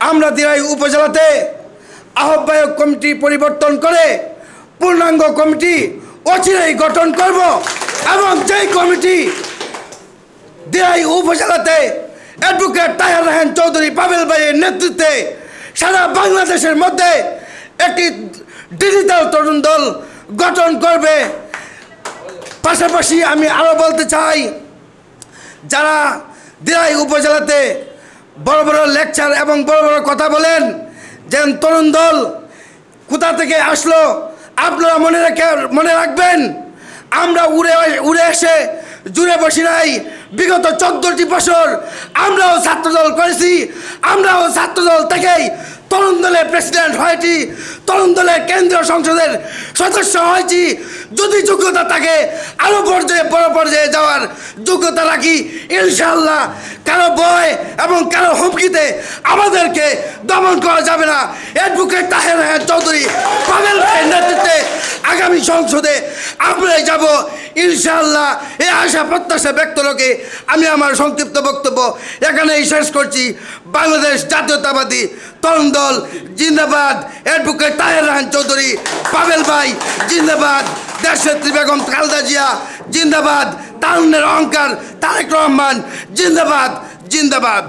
আমরা দিরাই উপজেলাতে আহ্বায়ক কমিটি পরিবর্তন করে পূর্ণাঙ্গ কমিটি অচিরেই গঠন করব এবং যেই কমিটি দিরাই উপজেলাতে অ্যাডভোকেট তাহের রায়হান চৌধুরী পাবেল ভাইয়ের নেতৃত্বে সারা বাংলাদেশের মধ্যে একটি ডিজিটাল তরুণ দল গঠন করবে। পাশাপাশি আমি আরও বলতে চাই, যারা দিরাই উপজেলাতে বড় বড় লেকচার এবং বড় বড় কথা বলেন যে তরুণ দল কোথা থেকে আসলো, আপনারা মনে রাখবেন আমরা উড়ে এসে জুড়ে বসি নাই। বিগত 14টি বছর আমরাও ছাত্রদল করেছি, আমরাও ছাত্রদল থেকেই তরুণ দলের প্রেসিডেন্ট হয়েছি, তরুণ দলের কেন্দ্রীয় সংসদের সদস্য হয়েছি। যদি যোগ্যতা থাকে আরও বড় পর্যায়ে যাওয়ার যোগ্যতা রাখি ইনশাআল্লাহ। কারো ভয় এবং কারো হুমকিতে আমাদেরকে দমন করা যাবে না। অ্যাডভোকেট তাহের রায়হান চৌধুরী পাবেল ভাইয়ের নেতৃত্বে আগামী সংসদে আমরা যাব ইনশাআল্লাহ। এই আশা প্রত্যাশা ব্যক্ত রেখে আমি আমার সংক্ষিপ্ত বক্তব্য এখানেই শেষ করছি। বাংলাদেশ জাতীয়তাবাদী তরুণ দল জিন্দাবাদ। অ্যাডভোকেট তাহের রায়হান চৌধুরী পাবেল ভাই জিন্দাবাদ। দেশনেত্রী বেগম খালেদা জিয়া জিন্দাবাদ। তারুণ্যের অহংকার তারেক রহমান জিন্দাবাদ জিন্দাবাদ।